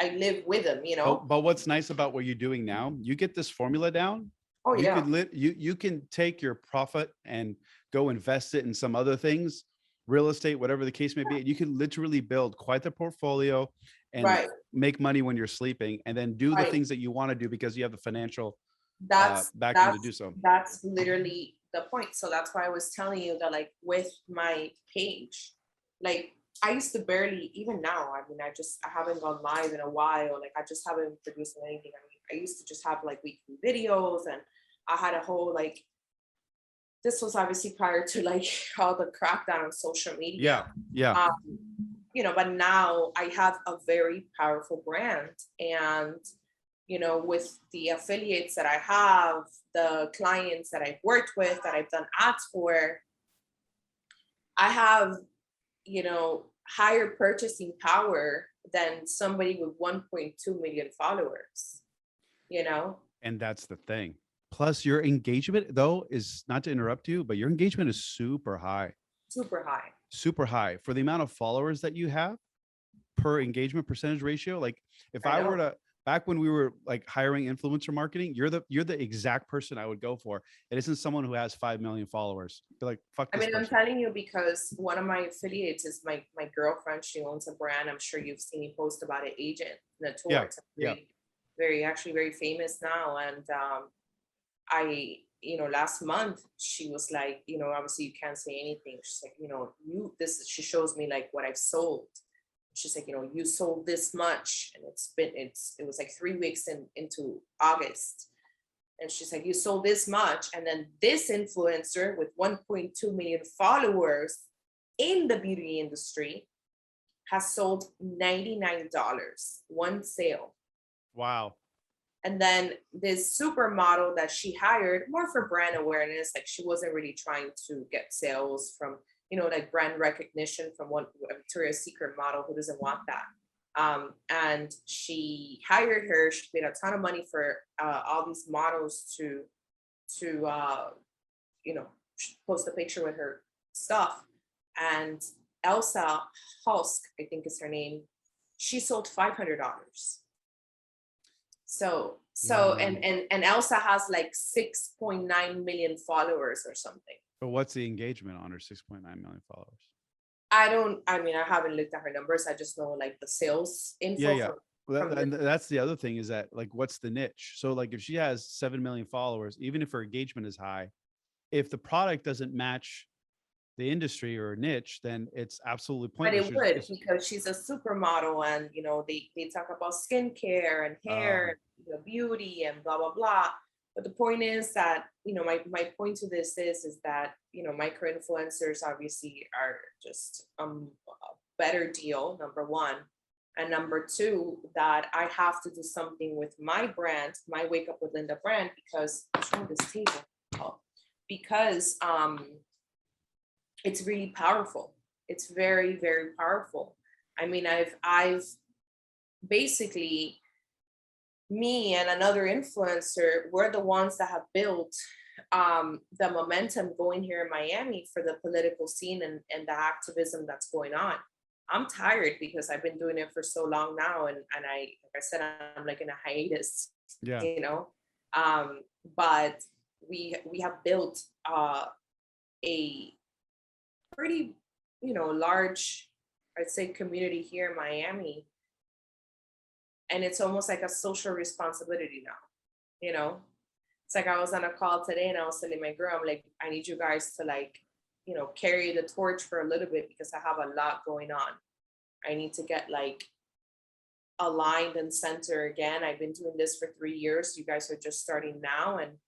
I live with them, But what's nice about what you're doing now, you get this formula down. Oh, yeah. You can take your profit and go invest it in some other things, real estate, whatever the case may be. You can literally build quite the portfolio and make money when you're sleeping, and then do the things that you want to do because you have the financial backing to do so. That's literally the point. So that's why I was telling you that, like, with my page, like I used to barely, even now, I mean, I haven't gone live in a while. Like I just haven't produced anything. I mean, I used to just have like weekly videos, and I had a whole like, this was obviously prior to like all the crackdown on social media. You know, but now I have a very powerful brand, and with the affiliates that I have, the clients that I've worked with, that I've done ads for, I have, higher purchasing power than somebody with 1.2 million followers, And that's the thing. Plus your engagement though is, not to interrupt you, but your engagement is super high. Super high. Super high for the amount of followers that you have per engagement percentage ratio. Like if I were to, back when we were like hiring influencer marketing, you're the exact person I would go for. It isn't someone who has 5 million followers. You're like, fuck this person. I'm telling you, because one of my affiliates is my girlfriend. She owns a brand. I'm sure you've seen me post about it, Agent Natur. It's actually very famous now. And I, last month she was like, obviously you can't say anything. She's like, she shows me like what I've sold. She's like, you sold this much, and it was like 3 weeks into August. And she's like, you sold this much. And then this influencer with 1.2 million followers in the beauty industry has sold $99, one sale. Wow. And then this supermodel that she hired, more for brand awareness, like she wasn't really trying to get sales from, like brand recognition from one Victoria's Secret model who doesn't want that. And she hired her. She paid a ton of money for all these models to post a picture with her stuff. And 𝙝𝙗𝙗𝙗𝙗, I think is her name. She sold $500. So and 𝙝𝙗 has like 6.9 million followers or something. But what's the engagement on her 6.9 million followers? I haven't looked at her numbers. I just know like the sales info. And that's the other thing, is that like, what's the niche? So like if she has 7 million followers, even if her engagement is high, if the product doesn't match the industry or niche, then it's absolutely pointless. But it would, because she's a supermodel, and they talk about skincare and hair, beauty and blah blah blah. But the point is that my point to this is that micro influencers obviously are just a better deal, number one, and number two, that I have to do something with my brand, my Wake Up with Linda brand, because this table, because it's really powerful. It's very, very powerful. I mean, I've basically, me and another influencer, we're the ones that have built the momentum going here in Miami for the political scene and the activism that's going on. I'm tired because I've been doing it for so long now, and like I said, I'm like in a hiatus. But we have built a pretty large, I'd say, community here in Miami, and it's almost like a social responsibility now. It's like I was on a call today and I was telling my girl, I'm like, I need you guys to like carry the torch for a little bit, because I have a lot going on. I need to get like aligned and center again. I've been doing this for 3 years. You guys are just starting now, and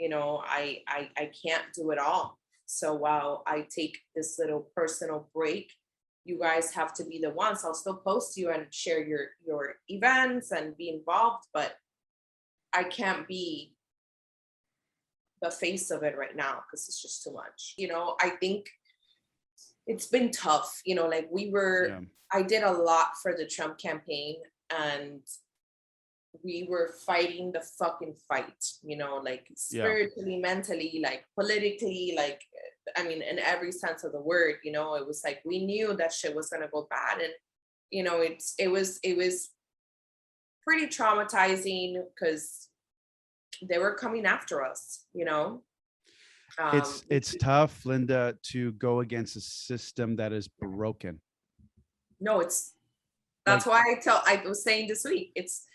I can't do it all. So while I take this little personal break, you guys have to be the ones. I'll still post you and share your events and be involved, but I can't be the face of it right now because it's just too much. I think it's been tough. Like I did a lot for the Trump campaign, and we were fighting the fucking fight, like spiritually, mentally, like politically, like, I mean, in every sense of the word. It was like we knew that shit was gonna go bad, and it was pretty traumatizing because they were coming after us. It's tough, Linda, to go against a system that is broken. No, that's why I was saying this week, it's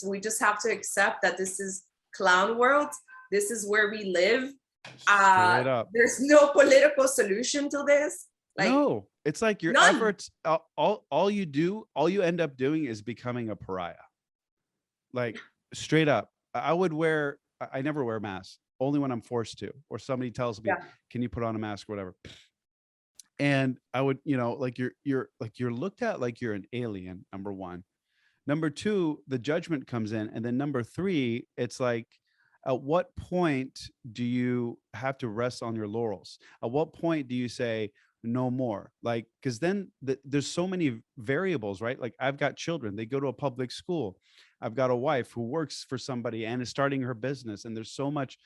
we just have to accept that this is clown world. This is where we live. There's no political solution to this. Like, no, It's like your None. efforts, all you end up doing is becoming a pariah. Like straight up. I never wear masks, only when I'm forced to, or somebody tells me, Yeah. can you put on a mask or whatever. And I would, like you're looked at like you're an alien, number one. Number two, the judgment comes in. And then number three, it's like, at what point do you have to rest on your laurels? At what point do you say no more? Like, because then there's so many variables, right? Like I've got children, they go to a public school. I've got a wife who works for somebody and is starting her business. And there's so much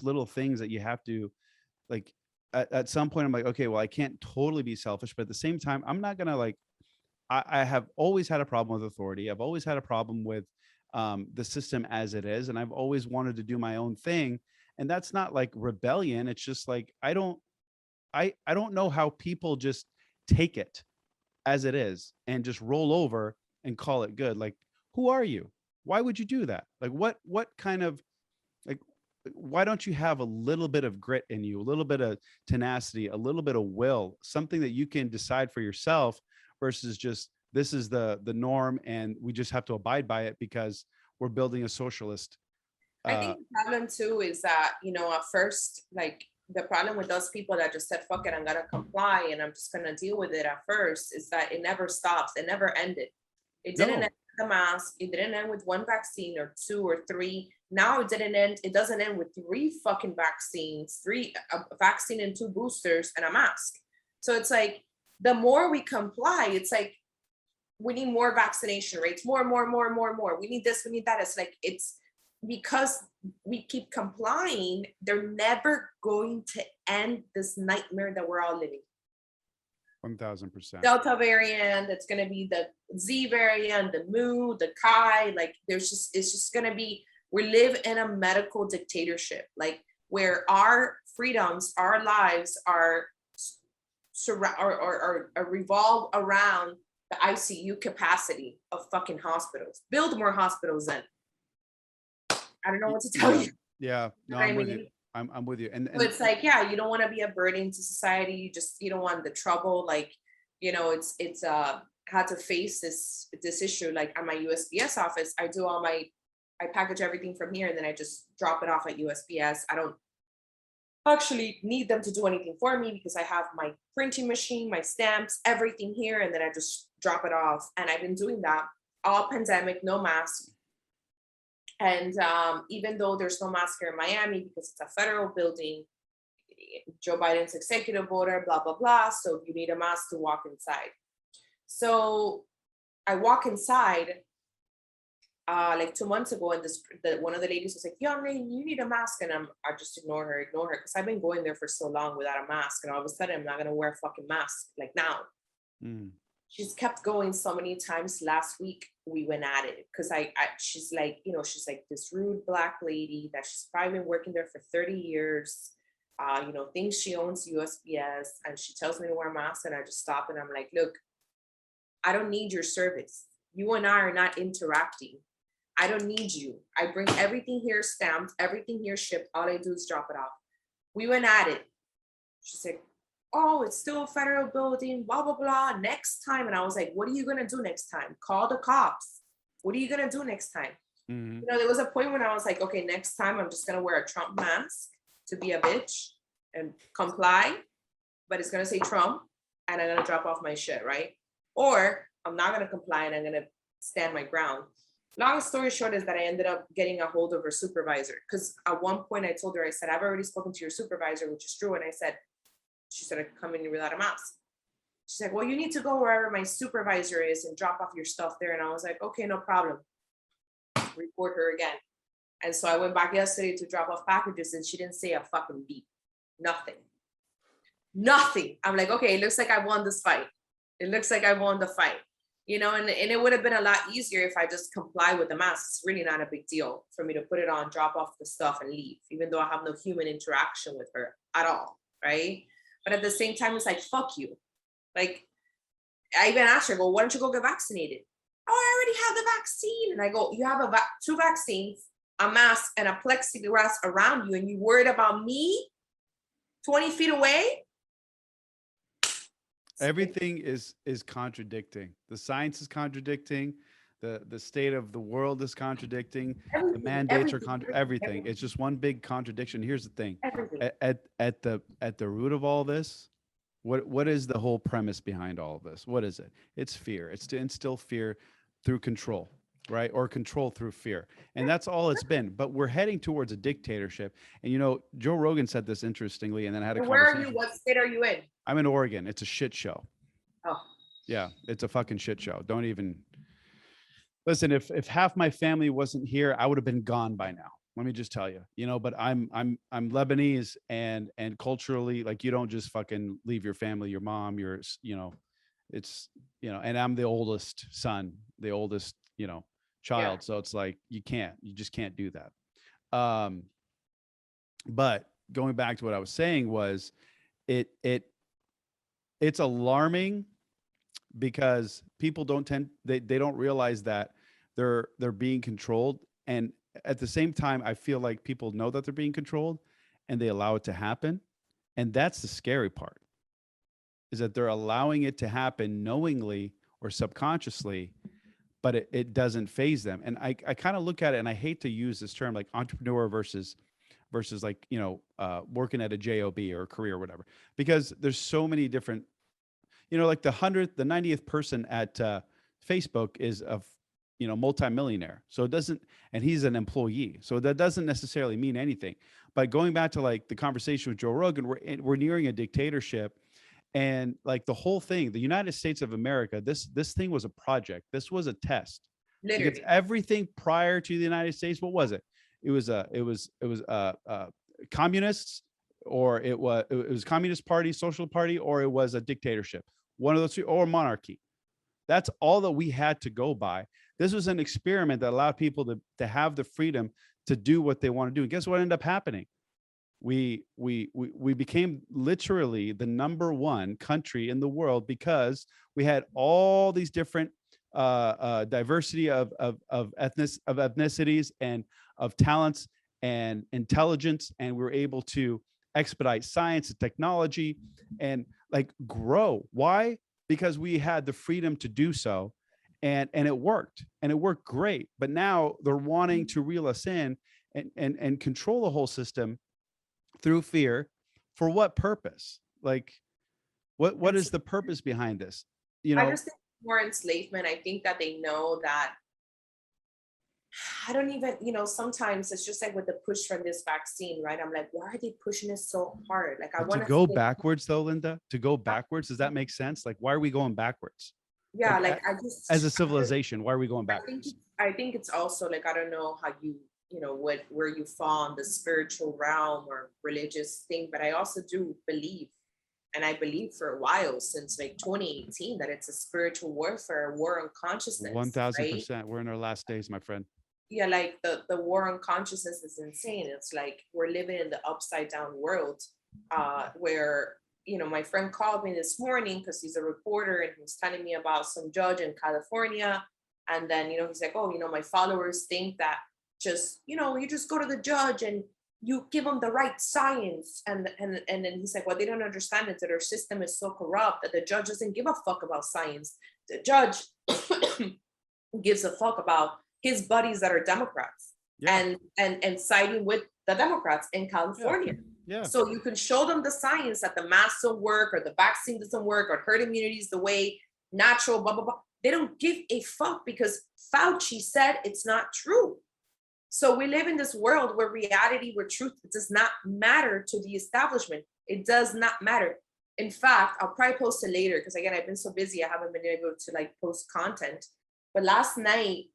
little things that you have to like, at some point I'm like, okay, well, I can't totally be selfish, but at the same time, I'm not going to like, I have always had a problem with authority. I've always had a problem with the system as it is. And I've always wanted to do my own thing. And that's not like rebellion. It's just like, I don't know how people just take it as it is and just roll over and call it good. Like, who are you? Why would you do that? Like, what kind of, like, why don't you have a little bit of grit in you, a little bit of tenacity, a little bit of will, something that you can decide for yourself versus just, this is the norm and we just have to abide by it because we're building a socialist. I think the problem too is that, at first, like the problem with those people that just said, fuck it, I'm gonna comply and I'm just gonna deal with it at first, is that it never stops. It never ended. It didn't end with the mask. It didn't end with one vaccine or two or three. Now it doesn't end with three fucking vaccines, a vaccine and two boosters and a mask. So it's like, the more we comply, it's like, we need more vaccination rates, more. We need this, we need that. It's like, it's because we keep complying, they're never going to end this nightmare that we're all living. 1000%. Delta variant, it's going to be the Z variant, the Mu, the Chi, like it's just going to be, we live in a medical dictatorship, like where our freedoms, our lives are revolve around the ICU capacity of fucking hospitals. Build more hospitals then. I don't know what to tell you. Yeah, no, I'm with you. I'm with you. And so it's like, yeah, you don't want to be a burden to society. You don't want the trouble. Like, it's had to face this issue. Like at my USPS office, I package everything from here and then I just drop it off at USPS. I don't actually need them to do anything for me because I have my printing machine, my stamps, everything here, and then I just drop it off. And I've been doing that all pandemic, no mask. And even though there's no mask here in Miami because it's a federal building, Joe Biden's executive order, blah, blah, blah. So you need a mask to walk inside. So I walk inside like 2 months ago, and one of the ladies was like, young lady, you need a mask. And I just ignore her, because I've been going there for so long without a mask. And all of a sudden, I'm not going to wear a fucking mask like now. She's kept going so many times. Last week, we went at it because she's like, she's like this rude Black lady that she's probably been working there for 30 years. Thinks she owns USPS, and she tells me to wear a mask, and I just stop and I'm like, look, I don't need your service. You and I are not interacting. I don't need you. I bring everything here stamped, everything here shipped. All I do is drop it off. We went at it. She's like, oh, it's still a federal building, blah, blah, blah, next time. And I was like, what are you going to do next time? Call the cops. What are you going to do next time? There was a point when I was like, okay, next time I'm just going to wear a Trump mask to be a bitch and comply, but it's going to say Trump and I'm going to drop off my shit, right? Or I'm not going to comply and I'm going to stand my ground. Long story short is that I ended up getting a hold of her supervisor because at one point I told her, I said, I've already spoken to your supervisor, which is true. And I said, she said, I could come in without a mask. She's like, well, you need to go wherever my supervisor is and drop off your stuff there. And I was like, okay, no problem. Report her again. And so I went back yesterday to drop off packages and she didn't say a fucking beep. Nothing. I'm like, okay, it looks like I won this fight. It looks like I won the fight. And it would have been a lot easier if I just comply with the mask. It's really not a big deal for me to put it on, drop off the stuff and leave, even though I have no human interaction with her at all, right? But at the same time, it's like, fuck you. Like, I even asked her, I go, why don't you go get vaccinated? Oh, I already have the vaccine. And I go, you have two vaccines, a mask, and a plexiglass around you, and you worried about me 20 feet away? Everything is contradicting. The science is contradicting. The state of the world is contradicting. The Everything, mandates are everything, everything. everything, It's just one big contradiction. Here's the thing. everything. At the root of all this, what is the whole premise behind all of this? What is it? It's fear. It's to instill fear through control, right? Or control through fear. And that's all it's been. But we're heading towards a dictatorship. And Joe Rogan said this interestingly, and then I had a And where are you? conversation. What state are you in? I'm in Oregon. It's a shit show. Oh, Yeah, it's a fucking shit show. Don't even listen. If half my family wasn't here, I would have been gone by now. Let me just tell you, but I'm Lebanese, and culturally, like, you don't just fucking leave your family, your mom, it's, and I'm the oldest son, the oldest, child. yeah. So it's like, you just can't do that. But going back to what I was saying was it's alarming because people they don't realize that they're being controlled. And at the same time, I feel like people know that they're being controlled and they allow it to happen. And that's the scary part, is that they're allowing it to happen knowingly or subconsciously, but it doesn't phase them. And I kind of look at it, and I hate to use this term, like entrepreneur versus like, working at a job or a career or whatever, because there's so many different, like the 90th person at Facebook is a multimillionaire. So it doesn't, and he's an employee. So that doesn't necessarily mean anything. But going back to like the conversation with Joe Rogan, we're nearing a dictatorship. And like the whole thing, the United States of America, this thing was a project. This was a test. Literally. Because everything prior to the United States, what was it? It was communists, or it was Communist Party, Social Party, or it was a dictatorship. One of those two, or monarchy. That's all that we had to go by. This was an experiment that allowed people to have the freedom to do what they want to do. And guess what ended up happening? We became literally the #1 country in the world because we had all these different diversity of ethnicities and of talents and intelligence, and we were able to expedite science and technology and like grow. Why? Because we had the freedom to do so, and it worked great. But now they're wanting to reel us in and control the whole system through fear. For what purpose? Like, what is the purpose behind this? I just think more enslavement. I think that they know that. I don't even, sometimes it's just like with the push from this vaccine, right? I'm like, why are they pushing it so hard? Like, I want to go backwards though, Linda, to go backwards. Does that make sense? Like, why are we going backwards? Yeah. Like I just, as a civilization, why are we going backwards? I think it's also like, I don't know how you, where you fall in the spiritual realm or religious thing, but I also do believe, and I believe for a while, since like 2018, that it's a spiritual warfare, war on consciousness. 1000%. Right? We're in our last days, my friend. Yeah, like the war on consciousness is insane. It's like we're living in the upside down world, where, my friend called me this morning because he's a reporter, and he was telling me about some judge in California. And then, he's like, oh, my followers think that just, you just go to the judge and you give them the right science. And then he's like, what they don't understand is that our system is so corrupt that the judge doesn't give a fuck about science. The judge gives a fuck about his buddies that are Democrats, yeah, and siding with the Democrats in California. Yeah. So you can show them the science that the mask don't work, or the vaccine doesn't work, or herd immunity is the way, natural, blah, blah, blah. They don't give a fuck because Fauci said it's not true. So we live in this world where reality, where truth, it does not matter to the establishment. It does not matter. In fact, I'll probably post it later because, again, I've been so busy, I haven't been able to like post content. But last night,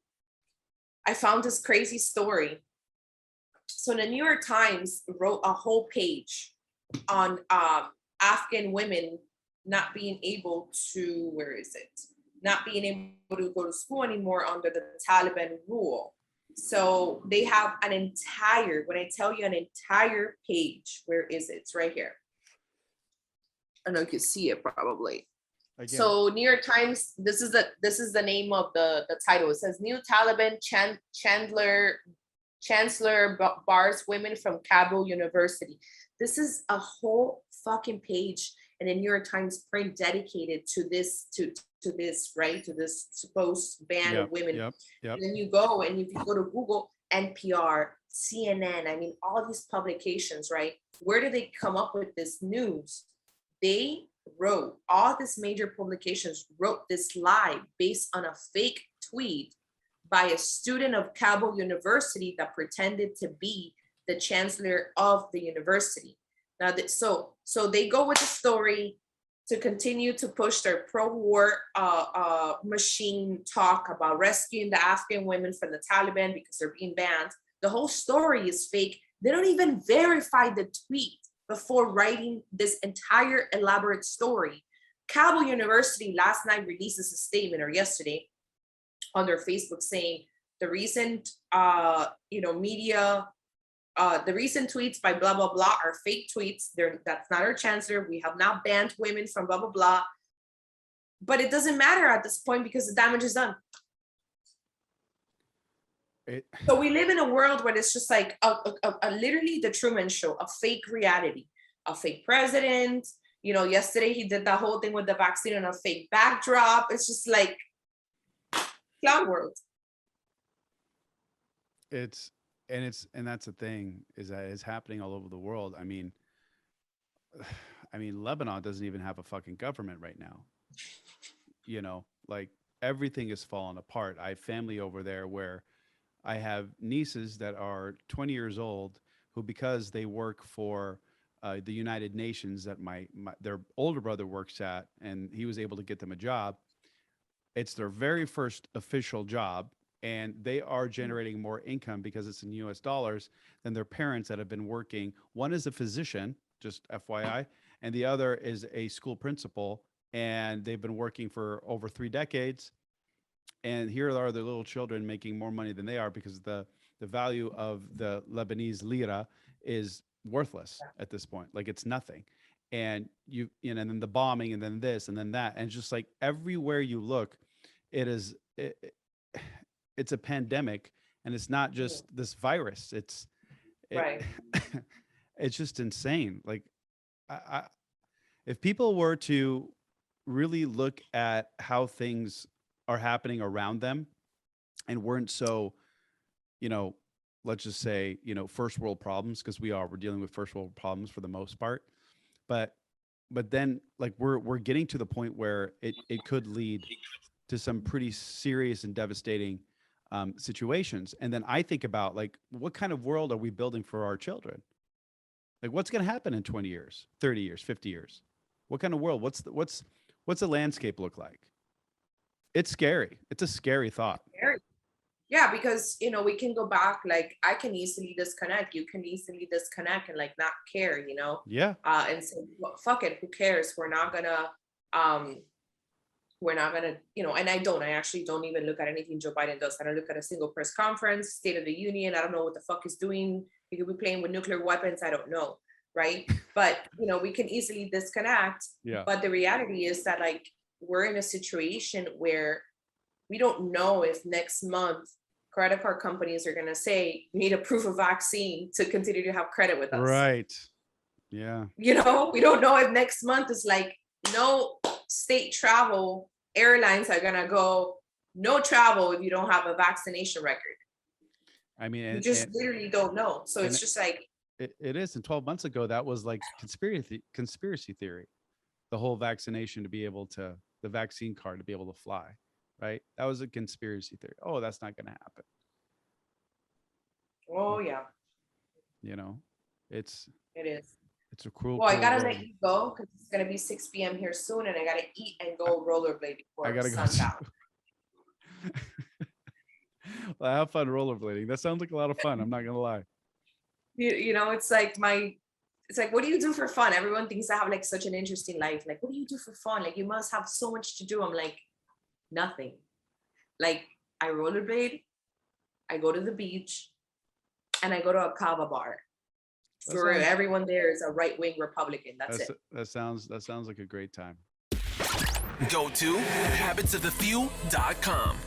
I found this crazy story. So the New York Times wrote a whole page on Afghan women not being able to, not being able to go to school anymore under the Taliban rule. So they have an entire, when I tell you an entire page, where is it? It's right here. I know you can see it probably. Again. So New York Times, this is the name of the title. It says, new Taliban chancellor bars women from Kabul University. This is a whole fucking page, and the New York Times print dedicated to this, to this, right? To this supposed ban of women. Yep. And then you go, and if you go to Google, NPR, CNN, I mean, all these publications, right? Where did they come up with this news? They wrote, all these major publications wrote this lie based on a fake tweet by a student of Cabell University that pretended to be the chancellor of the university. Now, so they go with the story to continue to push their pro-war machine talk about rescuing the Afghan women from the Taliban because they're being banned. The whole story is fake. They don't even verify the tweet before writing this entire elaborate story. Cabell University last night releases a statement, or yesterday, on their Facebook saying the recent, media, the recent tweets by blah, blah, blah are fake tweets. That's not our chancellor. We have not banned women from blah, blah, blah. But it doesn't matter at this point because the damage is done. So we live in a world where it's just like literally the Truman Show, a fake reality, a fake president. Yesterday he did that whole thing with the vaccine on a fake backdrop. It's just like clown world. And that's the thing, is that it's happening all over the world. I mean, Lebanon doesn't even have a fucking government right now. Like everything is falling apart. I have family over there where I have nieces that are 20 years old who, because they work for the United Nations that their older brother works at, and he was able to get them a job. It's their very first official job, and they are generating more income because it's in US dollars than their parents that have been working. One is a physician, just FYI, and the other is a school principal, and they've been working for over 3 decades. And here are their little children making more money than they are because the value of the Lebanese lira is worthless at this point. Like it's nothing. And and then the bombing, and then this, and then that. And just like everywhere you look, it's a pandemic, and it's not just this virus. Right. It's just insane. Like if people were to really look at how things are happening around them and weren't so, let's just say, first world problems, because we're dealing with first world problems for the most part. But then like we're getting to the point where it could lead to some pretty serious and devastating situations. And then I think about like, what kind of world are we building for our children? Like what's going to happen in 20 years, 30 years, 50 years? What kind of world? What's the landscape look like? It's scary. It's a scary thought. Scary. Yeah, because, we can go back, like I can easily disconnect. You can easily disconnect and like not care, Yeah. And say, well, fuck it, who cares? We're not gonna, and I actually don't even look at anything Joe Biden does. I don't look at a single press conference, State of the Union. I don't know what the fuck he's doing. He could be playing with nuclear weapons. I don't know. Right. But, we can easily disconnect. Yeah. But the reality is that like, we're in a situation where we don't know if next month credit card companies are going to say you need a proof of vaccine to continue to have credit with us. Right. Yeah. We don't know if next month is like no state travel, airlines are going to go no travel if you don't have a vaccination record. I mean, you just literally don't know. So it's just like it is. And 12 months ago, that was like conspiracy theory. The whole vaccination to be able to, the vaccine card to be able to fly, right? That was a conspiracy theory. Oh, that's not going to happen. Oh yeah. It is. It's a cruel. Well, I gotta let you go because it's gonna be 6 p.m. here soon, and I gotta eat and go rollerblade before I gotta go. Well, have fun rollerblading. That sounds like a lot of fun. I'm not gonna lie. It's like what do you do for fun? Everyone thinks I have like such an interesting life. Like, what do you do for fun? Like, you must have so much to do. I'm like, nothing. Like, I rollerblade, I go to the beach, and I go to a kava bar. Everyone there is a right-wing Republican. That's it. That sounds like a great time. Go to habitsofthefew.com.